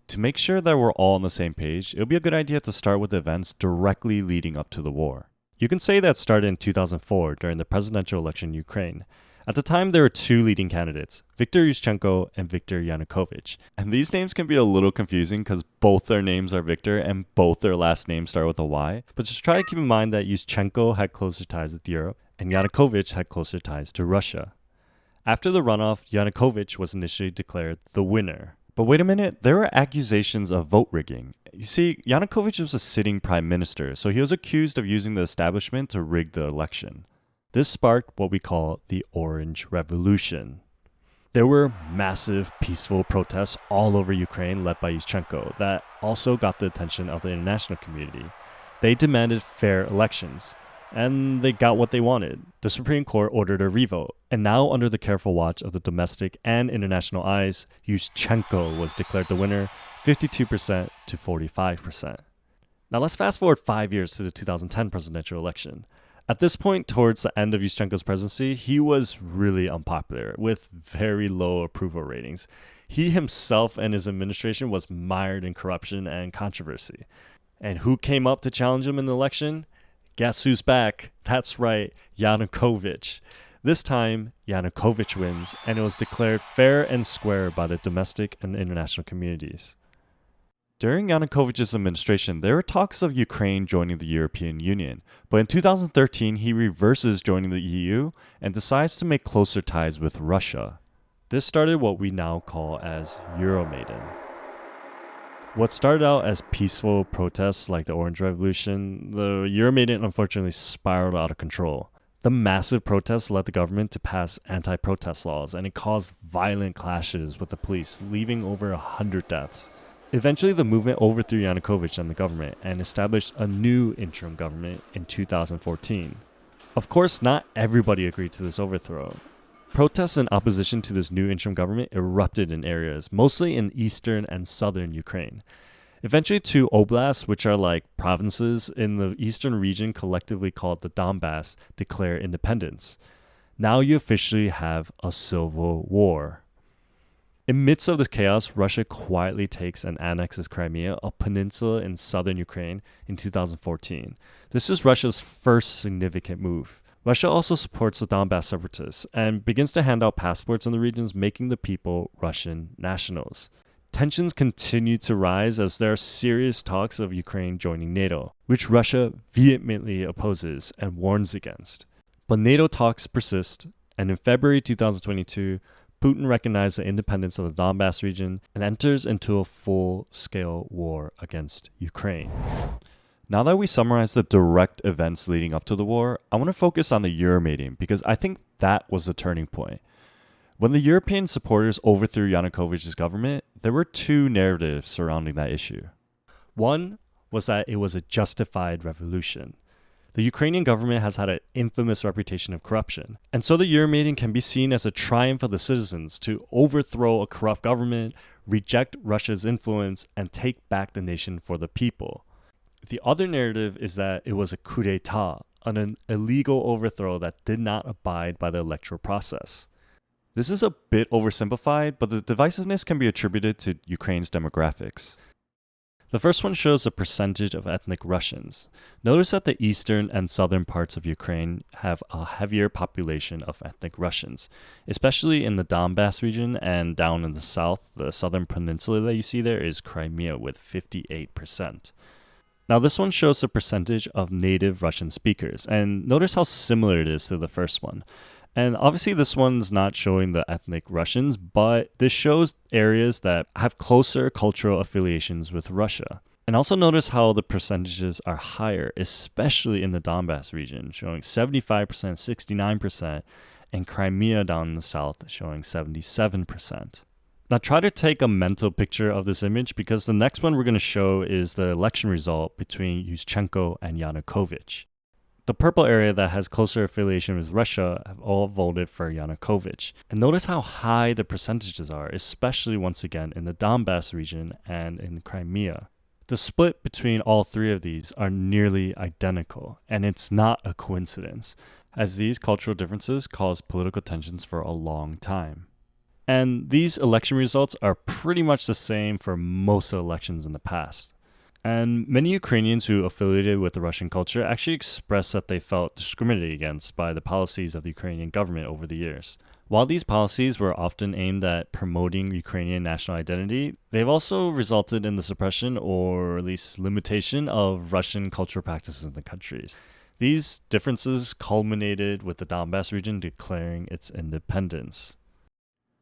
To make sure that we're all on the same page, it would be a good idea to start with events directly leading up to the war. You can say that started in 2004 during the presidential election in Ukraine. At the time, there were two leading candidates, Viktor Yushchenko and Viktor Yanukovych. And these names can be a little confusing because both their names are Viktor and both their last names start with a Y. But just try to keep in mind that Yushchenko had closer ties with Europe and Yanukovych had closer ties to Russia. After the runoff, Yanukovych was initially declared the winner. But wait a minute, there were accusations of vote rigging. You see, Yanukovych was a sitting prime minister, so he was accused of using the establishment to rig the election. This sparked what we call the Orange Revolution. There were massive peaceful protests all over Ukraine led by Yushchenko that also got the attention of the international community. They demanded fair elections, and they got what they wanted. The Supreme Court ordered a revote, and now under the careful watch of the domestic and international eyes, Yushchenko was declared the winner, 52% to 45%. Now let's fast forward 5 years to the 2010 presidential election. At this point, towards the end of Yushchenko's presidency, he was really unpopular with very low approval ratings. He himself and his administration was mired in corruption and controversy. And who came up to challenge him in the election? Guess who's back? That's right, Yanukovych. This time, Yanukovych wins, and it was declared fair and square by the domestic and international communities. During Yanukovych's administration, there were talks of Ukraine joining the European Union, but in 2013 he reverses joining the EU and decides to make closer ties with Russia. This started what we now call as Euromaidan. What started out as peaceful protests like the Orange Revolution, the Euromaidan unfortunately spiraled out of control. The massive protests led the government to pass anti-protest laws, and it caused violent clashes with the police, leaving over 100 deaths. Eventually, the movement overthrew Yanukovych and the government and established a new interim government in 2014. Of course, not everybody agreed to this overthrow. Protests in opposition to this new interim government erupted in areas, mostly in eastern and southern Ukraine. Eventually, two oblasts, which are like provinces in the eastern region collectively called the Donbas, declare independence. Now you officially have a civil war. In midst of this chaos, Russia quietly takes and annexes Crimea, a peninsula in southern Ukraine, in 2014. This is Russia's first significant move. Russia also supports the Donbas Separatists and begins to hand out passports in the regions, making the people Russian nationals. Tensions continue to rise as there are serious talks of Ukraine joining NATO, which Russia vehemently opposes and warns against. But NATO talks persist, and in February 2022, Putin recognized the independence of the Donbas region and enters into a full-scale war against Ukraine. Now that we summarize the direct events leading up to the war, I want to focus on the Euromaidan because I think that was the turning point. When the European supporters overthrew Yanukovych's government, there were two narratives surrounding that issue. One was that it was a justified revolution. The Ukrainian government has had an infamous reputation of corruption, and so the Euromaidan can be seen as a triumph of the citizens to overthrow a corrupt government, reject Russia's influence, and take back the nation for the people. The other narrative is that it was a coup d'etat, an illegal overthrow that did not abide by the electoral process. This is a bit oversimplified, but the divisiveness can be attributed to Ukraine's demographics. The first one shows the percentage of ethnic Russians. Notice that the eastern and southern parts of Ukraine have a heavier population of ethnic Russians, especially in the Donbas region, and down in the south, the southern peninsula that you see there is Crimea with 58%. Now this one shows the percentage of native Russian speakers, and notice how similar it is to the first one. And obviously this one's not showing the ethnic Russians, but this shows areas that have closer cultural affiliations with Russia. And also notice how the percentages are higher, especially in the Donbas region, showing 75%, 69%, and Crimea down in the south showing 77%. Now try to take a mental picture of this image because the next one we're going to show is the election result between Yushchenko and Yanukovych. The purple area that has closer affiliation with Russia have all voted for Yanukovych. And notice how high the percentages are, especially once again in the Donbas region and in Crimea. The split between all three of these are nearly identical, and it's not a coincidence, as these cultural differences caused political tensions for a long time. And these election results are pretty much the same for most of the elections in the past. And many Ukrainians who affiliated with the Russian culture actually expressed that they felt discriminated against by the policies of the Ukrainian government over the years. While these policies were often aimed at promoting Ukrainian national identity, they've also resulted in the suppression or at least limitation of Russian cultural practices in the country. These differences culminated with the Donbas region declaring its independence.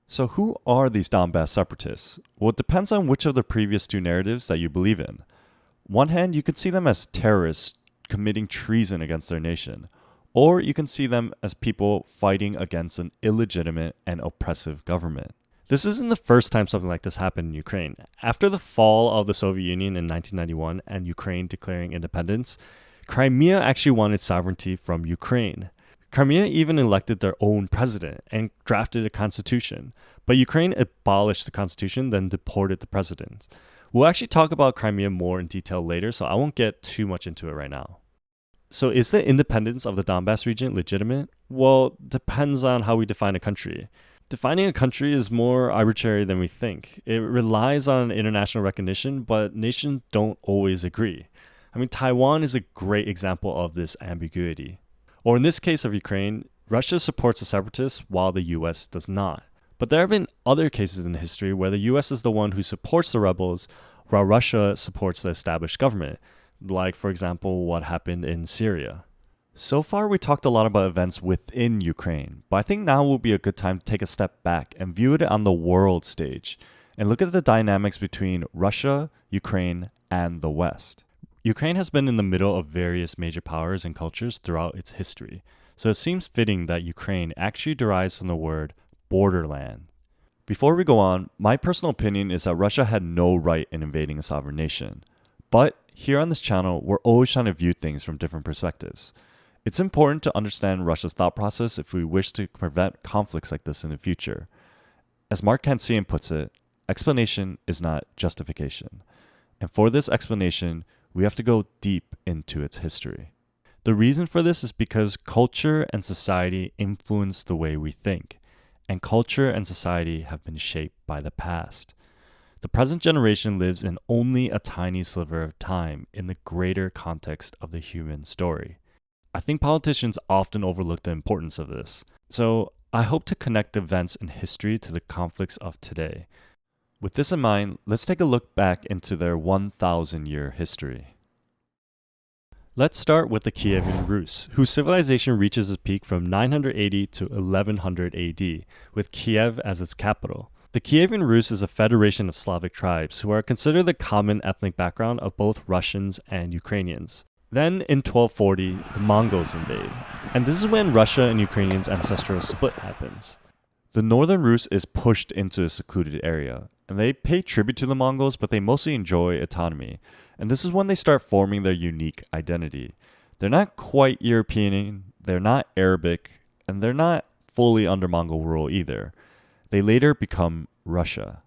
So who are these Donbas separatists? Well, it depends on which of the previous two narratives that you believe in. One hand, you could see them as terrorists committing treason against their nation, or you can see them as people fighting against an illegitimate and oppressive government. This isn't the first time something like this happened in Ukraine. After the fall of the Soviet Union in 1991 and Ukraine declaring independence, Crimea actually wanted sovereignty from Ukraine. Crimea even elected their own president and drafted a constitution, but Ukraine abolished the constitution, then deported the president. We'll actually talk about Crimea more in detail later, so I won't get too much into it right now. So is the independence of the Donbas region legitimate? Well, depends on how we define a country. Defining a country is more arbitrary than we think. It relies on international recognition, but nations don't always agree. I mean, Taiwan is a great example of this ambiguity. Or in this case of Ukraine, Russia supports the separatists while the US does not. But there have been other cases in history where the US is the one who supports the rebels while Russia supports the established government, like, for example, what happened in Syria. So far, we talked a lot about events within Ukraine, but I think now will be a good time to take a step back and view it on the world stage and look at the dynamics between Russia, Ukraine, and the West. Ukraine has been in the middle of various major powers and cultures throughout its history, so it seems fitting that Ukraine actually derives from the word borderland. Before we go on, my personal opinion is that Russia had no right in invading a sovereign nation. But here on this channel, we're always trying to view things from different perspectives. It's important to understand Russia's thought process if we wish to prevent conflicts like this in the future. As Mark Kansian puts it, explanation is not justification. And for this explanation, we have to go deep into its history. The reason for this is because culture and society influence the way we think, and culture and society have been shaped by the past. The present generation lives in only a tiny sliver of time in the greater context of the human story. I think politicians often overlook the importance of this, so I hope to connect events in history to the conflicts of today. With this in mind, let's take a look back into their 1,000-year history. Let's start with the Kievan Rus, whose civilization reaches its peak from 980 to 1100 AD, with Kiev as its capital. The Kievan Rus is a federation of Slavic tribes who are considered the common ethnic background of both Russians and Ukrainians. Then, in 1240, the Mongols invade, and this is when Russia and Ukrainians' ancestral split happens. The northern Rus is pushed into a secluded area, and they pay tribute to the Mongols, but they mostly enjoy autonomy, and this is when they start forming their unique identity. They're not quite European, they're not Arabic, and they're not fully under Mongol rule either. They later become Russia.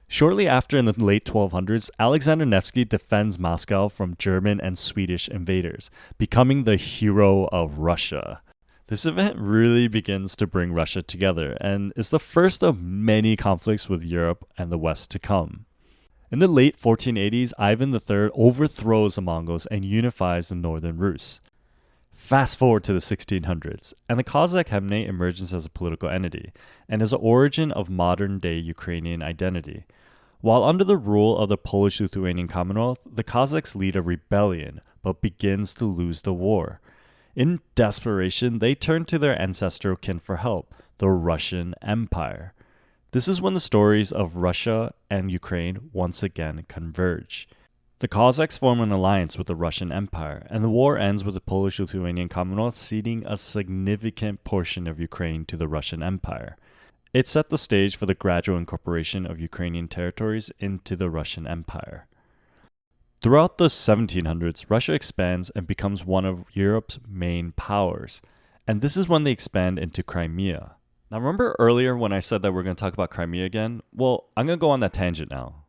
Shortly after, in the late 1200s, Alexander Nevsky defends Moscow from German and Swedish invaders, becoming the hero of Russia. This event really begins to bring Russia together and is the first of many conflicts with Europe and the West to come. In the late 1480s, Ivan III overthrows the Mongols and unifies the northern Rus. Fast forward to the 1600s, and the Cossack Hymne emerges as a political entity and is the origin of modern-day Ukrainian identity. While under the rule of the Polish-Lithuanian Commonwealth, the Cossacks lead a rebellion but begins to lose the war. In desperation, they turn to their ancestral kin for help, the Russian Empire. This is when the stories of Russia and Ukraine once again converge. The Cossacks form an alliance with the Russian Empire, and the war ends with the Polish-Lithuanian Commonwealth ceding a significant portion of Ukraine to the Russian Empire. It set the stage for the gradual incorporation of Ukrainian territories into the Russian Empire. Throughout the 1700s, Russia expands and becomes one of Europe's main powers, and this is when they expand into Crimea. Now remember earlier when I said that we're going to talk about Crimea again? Well, I'm going to go on that tangent now.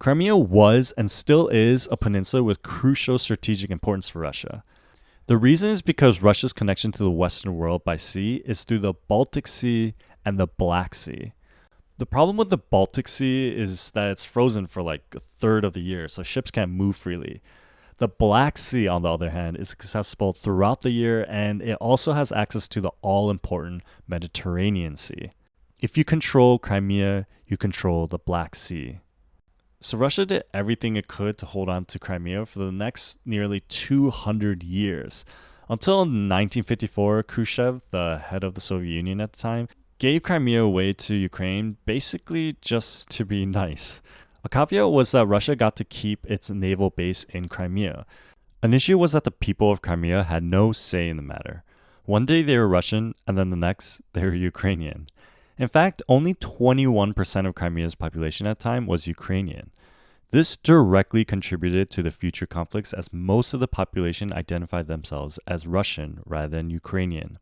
Crimea was and still is a peninsula with crucial strategic importance for Russia. The reason is because Russia's connection to the Western world by sea is through the Baltic Sea and the Black Sea. The problem with the Baltic Sea is that it's frozen for like a third of the year, so ships can't move freely. The Black Sea, on the other hand, is accessible throughout the year, and it also has access to the all-important Mediterranean Sea. If you control Crimea, you control the Black Sea. So Russia did everything it could to hold on to Crimea for the next nearly 200 years. Until 1954, Khrushchev, the head of the Soviet Union at the time, gave Crimea away to Ukraine basically just to be nice. A caveat was that Russia got to keep its naval base in Crimea. An issue was that the people of Crimea had no say in the matter. One day they were Russian, and then the next they were Ukrainian. In fact, only 21% of Crimea's population at the time was Ukrainian. This directly contributed to the future conflicts as most of the population identified themselves as Russian rather than Ukrainian.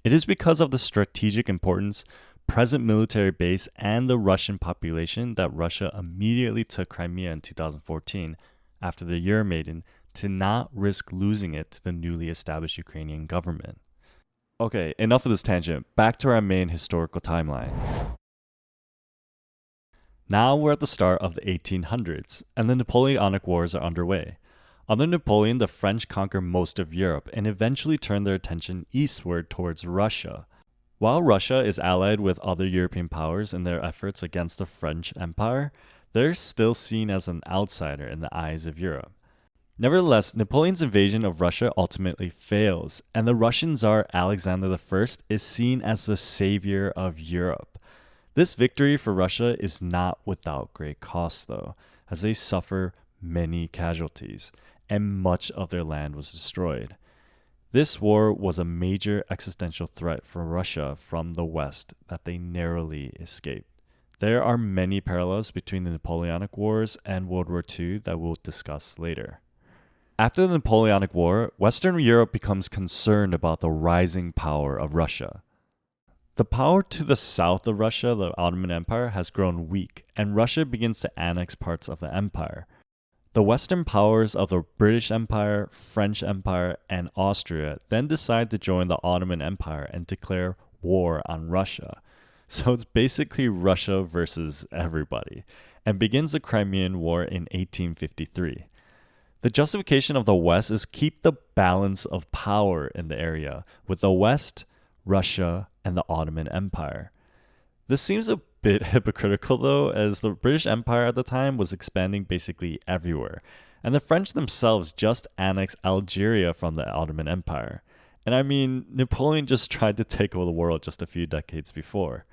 It is because of the strategic importance, present military base, and the Russian population that Russia immediately took Crimea in 2014 after the Euromaidan to not risk losing it to the newly established Ukrainian government. Okay, enough of this tangent. Back to our main historical timeline. Now we're at the start of the 1800s, and the Napoleonic Wars are underway. Under Napoleon, the French conquer most of Europe and eventually turn their attention eastward towards Russia. While Russia is allied with other European powers in their efforts against the French Empire, they're still seen as an outsider in the eyes of Europe. Nevertheless, Napoleon's invasion of Russia ultimately fails, and the Russian Tsar Alexander I is seen as the savior of Europe. This victory for Russia is not without great cost, though, as they suffer many casualties, and much of their land was destroyed. This war was a major existential threat for Russia from the West that they narrowly escaped. There are many parallels between the Napoleonic Wars and World War II that we'll discuss later. After the Napoleonic War, Western Europe becomes concerned about the rising power of Russia. The power to the south of Russia, the Ottoman Empire, has grown weak, and Russia begins to annex parts of the empire. The Western powers of the British Empire, French Empire, and Austria then decide to join the Ottoman Empire and declare war on Russia. So it's basically Russia versus everybody, and begins the Crimean War in 1853. The justification of the West is keep the balance of power in the area, with the West, Russia, and the Ottoman Empire. This seems a bit hypocritical though, as the British Empire at the time was expanding basically everywhere, and the French themselves just annexed Algeria from the Ottoman Empire. And I mean, Napoleon just tried to take over the world just a few decades before.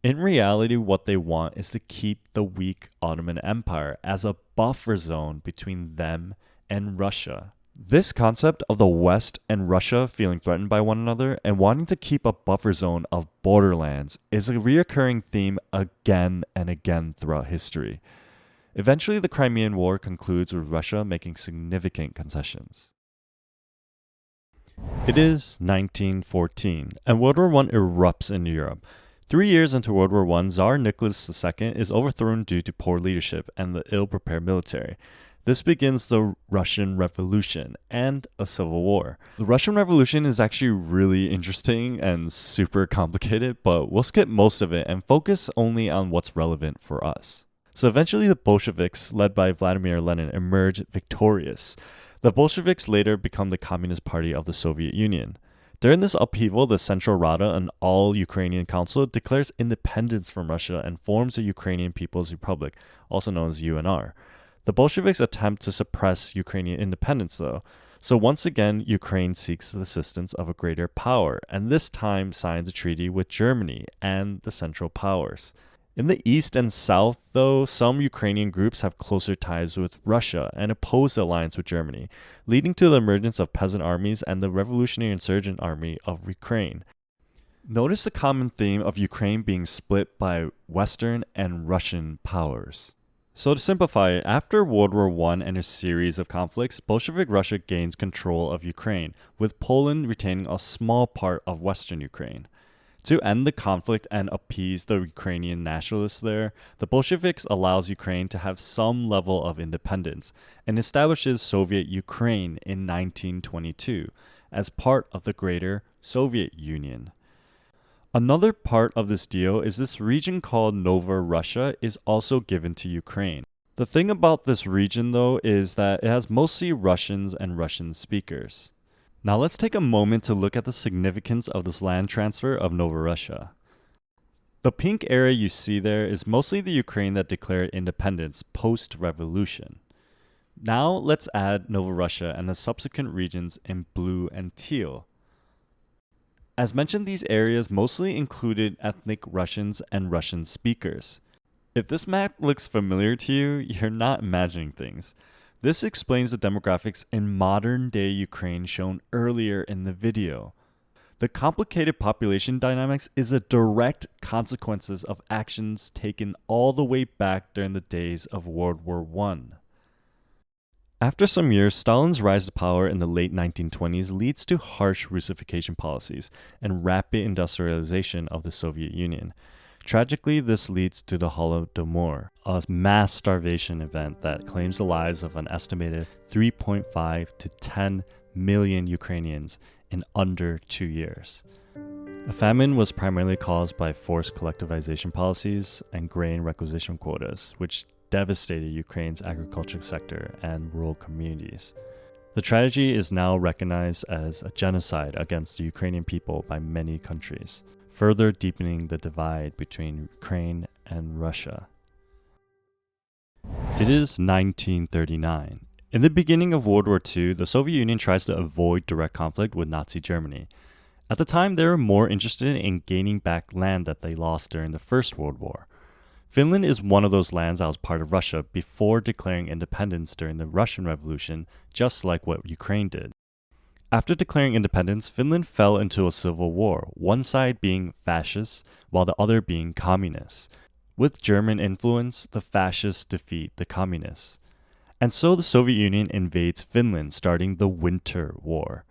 In reality, what they want is to keep the weak Ottoman Empire as a buffer zone between them and Russia. This concept of the West and Russia feeling threatened by one another and wanting to keep a buffer zone of borderlands is a recurring theme again and again throughout history. Eventually, the Crimean War concludes with Russia making significant concessions. It is 1914, and World War I erupts in Europe. 3 years into World War I, Tsar Nicholas II is overthrown due to poor leadership and the ill-prepared military. This begins the Russian Revolution and a civil war. The Russian Revolution is actually really interesting and super complicated, but we'll skip most of it and focus only on what's relevant for us. So eventually the Bolsheviks, led by Vladimir Lenin, emerge victorious. The Bolsheviks later become the Communist Party of the Soviet Union. During this upheaval, the Central Rada, an all-Ukrainian council, declares independence from Russia and forms the Ukrainian People's Republic, also known as UNR. The Bolsheviks attempt to suppress Ukrainian independence, though. So once again, Ukraine seeks the assistance of a greater power, and this time signs a treaty with Germany and the Central Powers. In the east and south, though, some Ukrainian groups have closer ties with Russia and oppose the alliance with Germany, leading to the emergence of peasant armies and the Revolutionary Insurgent Army of Ukraine. Notice the common theme of Ukraine being split by Western and Russian powers. So to simplify, after World War I and a series of conflicts, Bolshevik Russia gains control of Ukraine, with Poland retaining a small part of Western Ukraine. To end the conflict and appease the Ukrainian nationalists there, the Bolsheviks allows Ukraine to have some level of independence and establishes Soviet Ukraine in 1922 as part of the greater Soviet Union. Another part of this deal is this region called Nova Russia is also given to Ukraine. The thing about this region though is that it has mostly Russians and Russian speakers. Now let's take a moment to look at the significance of this land transfer of Nova Russia. The pink area you see there is mostly the Ukraine that declared independence post-revolution. Now let's add Nova Russia and the subsequent regions in blue and teal. As mentioned, these areas mostly included ethnic Russians and Russian speakers. If this map looks familiar to you, you're not imagining things. This explains the demographics in modern-day Ukraine shown earlier in the video. The complicated population dynamics is a direct consequences of actions taken all the way back during the days of World War I. After some years, Stalin's rise to power in the late 1920s leads to harsh Russification policies and rapid industrialization of the Soviet Union. Tragically, this leads to the Holodomor, a mass starvation event that claims the lives of an estimated 3.5 to 10 million Ukrainians in under 2 years. The famine was primarily caused by forced collectivization policies and grain requisition quotas, which devastated Ukraine's agricultural sector and rural communities. The tragedy is now recognized as a genocide against the Ukrainian people by many countries, further deepening the divide between Ukraine and Russia. It is 1939. In the beginning of World War II, the Soviet Union tries to avoid direct conflict with Nazi Germany. At the time, they were more interested in gaining back land that they lost during the First World War. Finland is one of those lands that was part of Russia before declaring independence during the Russian Revolution, just like what Ukraine did. After declaring independence, Finland fell into a civil war, one side being fascist, while the other being communist. With German influence, the fascists defeat the communists. And so the Soviet Union invades Finland, starting the Winter War.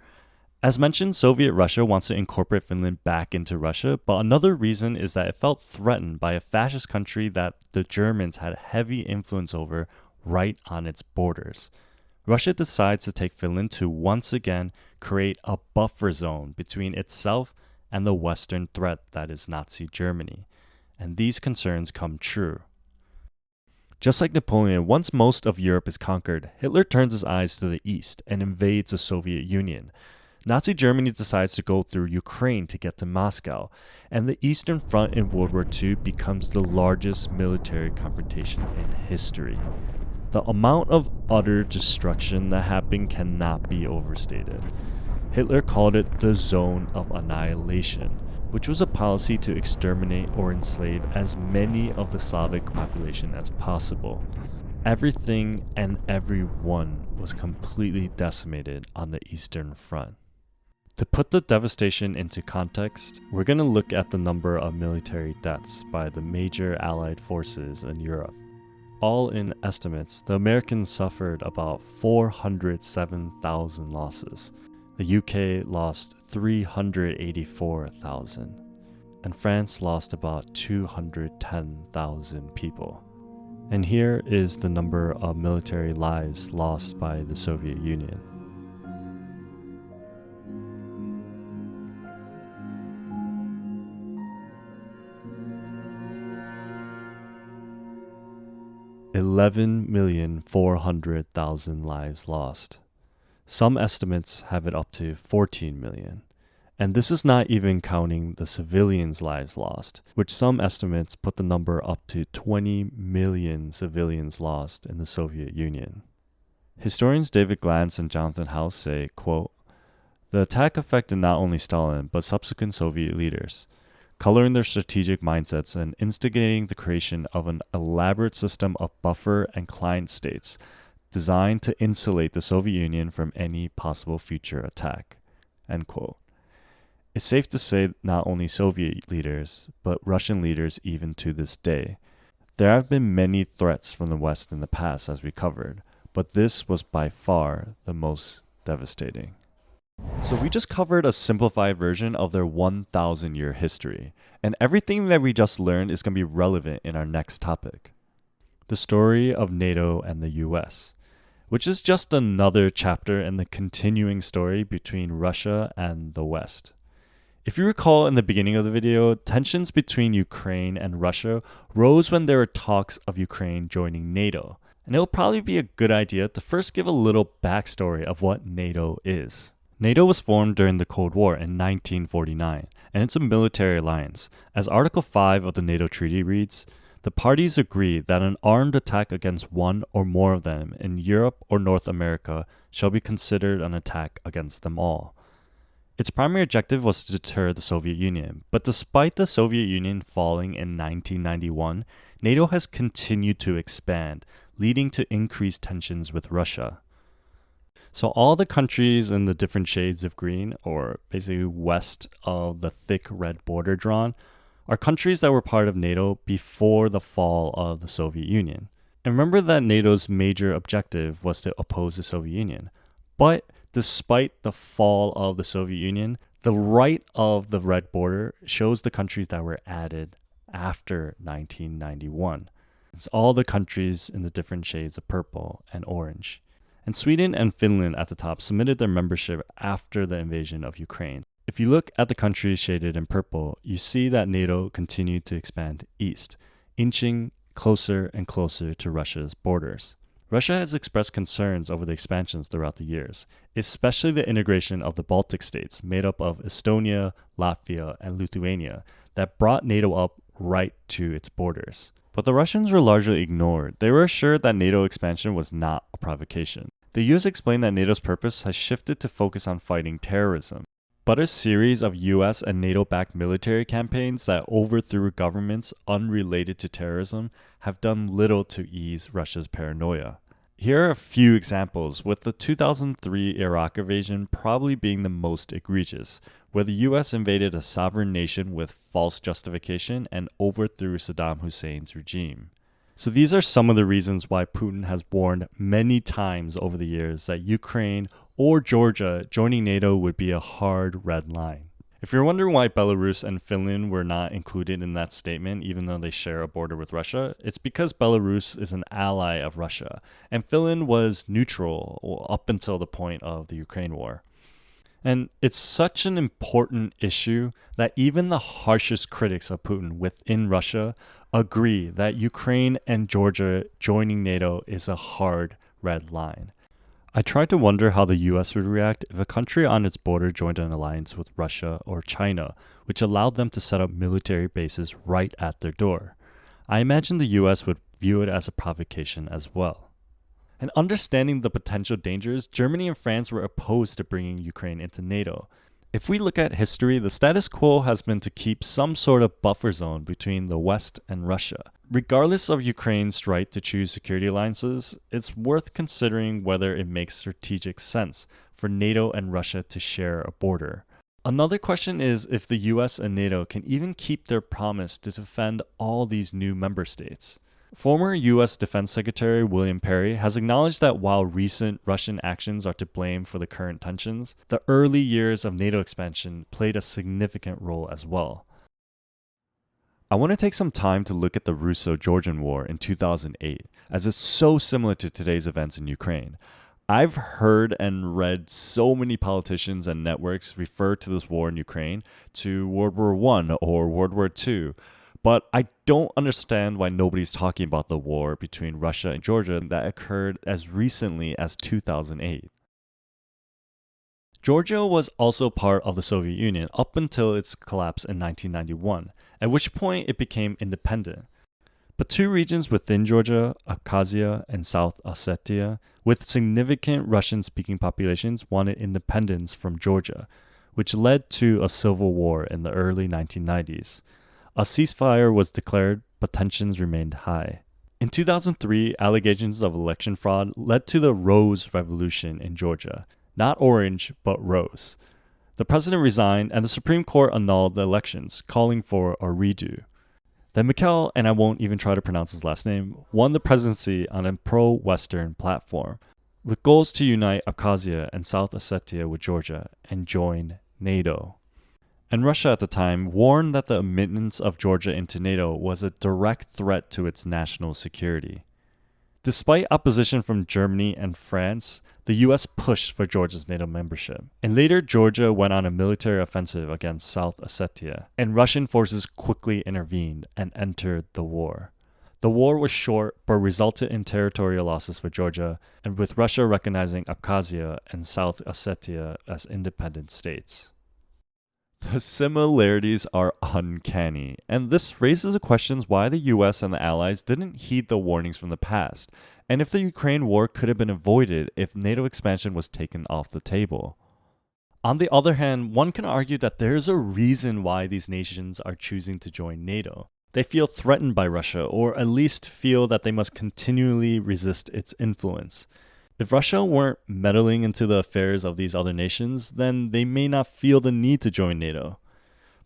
As mentioned, Soviet Russia wants to incorporate Finland back into Russia, but another reason is that it felt threatened by a fascist country that the Germans had heavy influence over right on its borders. Russia decides to take Finland to once again create a buffer zone between itself and the Western threat that is Nazi Germany. And these concerns come true. Just like Napoleon, once most of Europe is conquered, Hitler turns his eyes to the east and invades the Soviet Union. Nazi Germany decides to go through Ukraine to get to Moscow, and the Eastern Front in World War II becomes the largest military confrontation in history. The amount of utter destruction that happened cannot be overstated. Hitler called it the zone of annihilation, which was a policy to exterminate or enslave as many of the Slavic population as possible. Everything and everyone was completely decimated on the Eastern Front. To put the devastation into context, we're going to look at the number of military deaths by the major Allied forces in Europe. All in estimates, the Americans suffered about 407,000 losses. The UK lost 384,000, and France lost about 210,000 people. And here is the number of military lives lost by the Soviet Union. $11,400,000 lives lost. Some estimates have it up to 14 million. And this is not even counting the civilians' lives lost, which some estimates put the number up to 20 million civilians lost in the Soviet Union. Historians David Glantz and Jonathan House say, quote, "The attack affected not only Stalin, but subsequent Soviet leaders, coloring their strategic mindsets and instigating the creation of an elaborate system of buffer and client states designed to insulate the Soviet Union from any possible future attack." End quote. It's safe to say not only Soviet leaders, but Russian leaders even to this day. There have been many threats from the West in the past, as we covered, but this was by far the most devastating. So we just covered a simplified version of their 1,000-year history, and everything that we just learned is going to be relevant in our next topic. The story of NATO and the US, which is just another chapter in the continuing story between Russia and the West. If you recall in the beginning of the video, tensions between Ukraine and Russia rose when there were talks of Ukraine joining NATO. And it'll probably be a good idea to first give a little backstory of what NATO is. NATO was formed during the Cold War in 1949, and it's a military alliance. As Article 5 of the NATO Treaty reads, the parties agree that an armed attack against one or more of them in Europe or North America shall be considered an attack against them all. Its primary objective was to deter the Soviet Union, but despite the Soviet Union falling in 1991, NATO has continued to expand, leading to increased tensions with Russia. So all the countries in the different shades of green, or basically west of the thick red border drawn, are countries that were part of NATO before the fall of the Soviet Union. And remember that NATO's major objective was to oppose the Soviet Union. But despite the fall of the Soviet Union, the right of the red border shows the countries that were added after 1991. It's all the countries in the different shades of purple and orange. And Sweden and Finland at the top submitted their membership after the invasion of Ukraine. If you look at the countries shaded in purple, you see that NATO continued to expand east, inching closer and closer to Russia's borders. Russia has expressed concerns over the expansions throughout the years, especially the integration of the Baltic states, made up of Estonia, Latvia, and Lithuania, that brought NATO up right to its borders. But the Russians were largely ignored. They were assured that NATO expansion was not a provocation. The US explained that NATO's purpose has shifted to focus on fighting terrorism. But a series of US and NATO-backed military campaigns that overthrew governments unrelated to terrorism have done little to ease Russia's paranoia. Here are a few examples, with the 2003 Iraq invasion probably being the most egregious, where the US invaded a sovereign nation with false justification and overthrew Saddam Hussein's regime. So these are some of the reasons why Putin has warned many times over the years that Ukraine or Georgia joining NATO would be a hard red line. If you're wondering why Belarus and Finland were not included in that statement, even though they share a border with Russia, it's because Belarus is an ally of Russia, and Finland was neutral up until the point of the Ukraine war. And it's such an important issue that even the harshest critics of Putin within Russia agree that Ukraine and Georgia joining NATO is a hard red line. I tried to wonder how the US would react if a country on its border joined an alliance with Russia or China, which allowed them to set up military bases right at their door. I imagine the US would view it as a provocation as well. And understanding the potential dangers, Germany and France were opposed to bringing Ukraine into NATO. If we look at history, the status quo has been to keep some sort of buffer zone between the West and Russia. Regardless of Ukraine's right to choose security alliances, it's worth considering whether it makes strategic sense for NATO and Russia to share a border. Another question is if the US and NATO can even keep their promise to defend all these new member states. Former US Defense Secretary William Perry has acknowledged that while recent Russian actions are to blame for the current tensions, the early years of NATO expansion played a significant role as well. I want to take some time to look at the Russo-Georgian War in 2008, as it's so similar to today's events in Ukraine. I've heard and read so many politicians and networks refer to this war in Ukraine to World War I or World War II, but I don't understand why nobody's talking about the war between Russia and Georgia that occurred as recently as 2008. Georgia was also part of the Soviet Union up until its collapse in 1991, at which point it became independent. But two regions within Georgia, Abkhazia and South Ossetia, with significant Russian-speaking populations wanted independence from Georgia, which led to a civil war in the early 1990s. A ceasefire was declared, but tensions remained high. In 2003, allegations of election fraud led to the Rose Revolution in Georgia. Not orange, but rose. The president resigned, and the Supreme Court annulled the elections, calling for a redo. Then Mikhail, and I won't even try to pronounce his last name, won the presidency on a pro-Western platform. with goals to unite Abkhazia and South Ossetia with Georgia and join NATO. And Russia at the time warned that the admittance of Georgia into NATO was a direct threat to its national security. Despite opposition from Germany and France, the US pushed for Georgia's NATO membership. And later, Georgia went on a military offensive against South Ossetia, and Russian forces quickly intervened and entered the war. The war was short, but resulted in territorial losses for Georgia, and with Russia recognizing Abkhazia and South Ossetia as independent states. The similarities are uncanny, and this raises the questions why the US and the Allies didn't heed the warnings from the past, and if the Ukraine war could have been avoided if NATO expansion was taken off the table. On the other hand, one can argue that there's a reason why these nations are choosing to join NATO. They feel threatened by Russia, or at least feel that they must continually resist its influence. If Russia weren't meddling into the affairs of these other nations, then they may not feel the need to join NATO.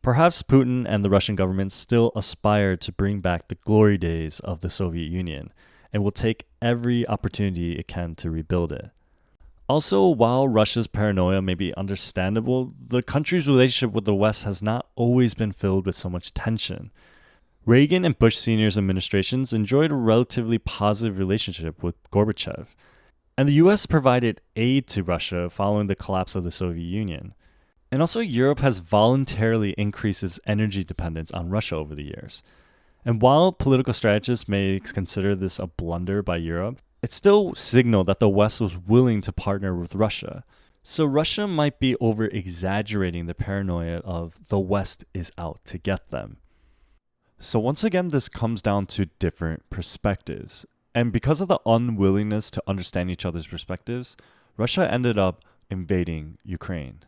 Perhaps Putin and the Russian government still aspire to bring back the glory days of the Soviet Union, and will take every opportunity it can to rebuild it. Also, while Russia's paranoia may be understandable, the country's relationship with the West has not always been filled with so much tension. Reagan and Bush Sr.'s administrations enjoyed a relatively positive relationship with Gorbachev, and the US provided aid to Russia following the collapse of the Soviet Union. And also, Europe has voluntarily increased its energy dependence on Russia over the years. And while political strategists may consider this a blunder by Europe, it still signaled that the West was willing to partner with Russia. So Russia might be over-exaggerating the paranoia of the West is out to get them. So once again, this comes down to different perspectives. And because of the unwillingness to understand each other's perspectives, Russia ended up invading Ukraine.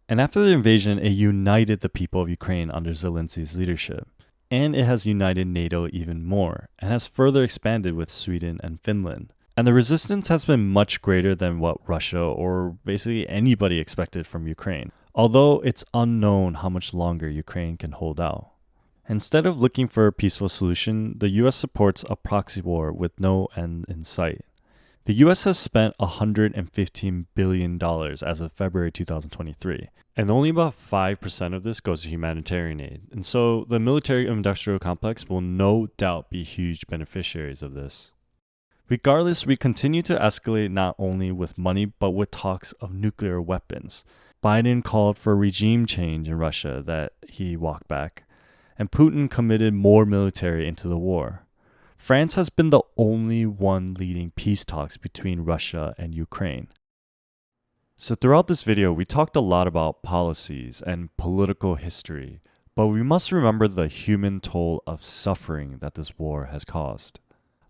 And after the invasion, it united the people of Ukraine under Zelensky's leadership. And it has united NATO even more, and has further expanded with Sweden and Finland. And the resistance has been much greater than what Russia or basically anybody expected from Ukraine, although it's unknown how much longer Ukraine can hold out. Instead of looking for a peaceful solution, the US supports a proxy war with no end in sight. The US has spent $115 billion as of February 2023, and only about 5% of this goes to humanitarian aid. And so the military-industrial complex will no doubt be huge beneficiaries of this. Regardless, we continue to escalate not only with money, but with talks of nuclear weapons. Biden called for regime change in Russia that he walked back, and Putin committed more military into the war. France has been the only one leading peace talks between Russia and Ukraine. So throughout this video, we talked a lot about policies and political history, but we must remember the human toll of suffering that this war has caused.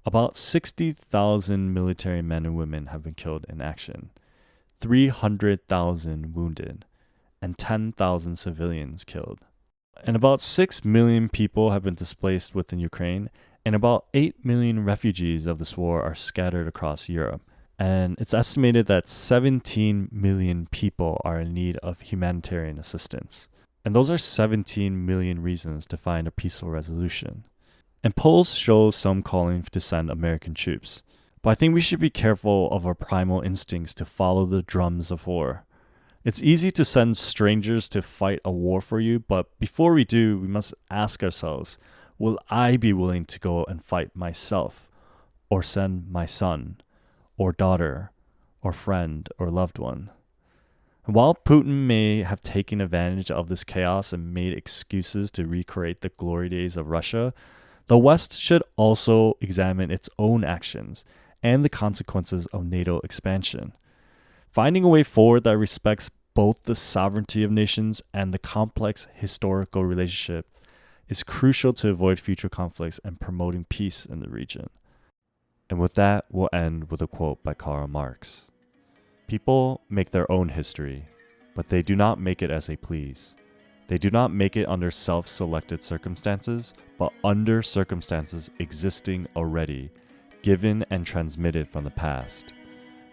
About 60,000 military men and women have been killed in action, 300,000 wounded, and 10,000 civilians killed. And about 6 million people have been displaced within Ukraine, and about 8 million refugees of this war are scattered across Europe. And it's estimated that 17 million people are in need of humanitarian assistance. And those are 17 million reasons to find a peaceful resolution. And polls show some calling to send American troops. But I think we should be careful of our primal instincts to follow the drums of war. It's easy to send strangers to fight a war for you, but before we do, we must ask ourselves, will I be willing to go and fight myself, or send my son, or daughter, or friend, or loved one? And while Putin may have taken advantage of this chaos and made excuses to recreate the glory days of Russia, the West should also examine its own actions and the consequences of NATO expansion. Finding a way forward that respects both the sovereignty of nations and the complex historical relationship is crucial to avoid future conflicts and promoting peace in the region. And with that, we'll end with a quote by Karl Marx. People make their own history, but they do not make it as they please. They do not make it under self-selected circumstances, but under circumstances existing already, given and transmitted from the past.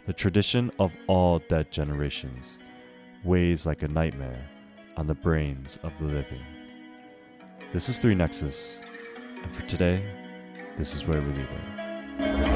The tradition of all dead generations weighs like a nightmare on the brains of the living. This is 3 Nexus, and for today, this is where we leave it.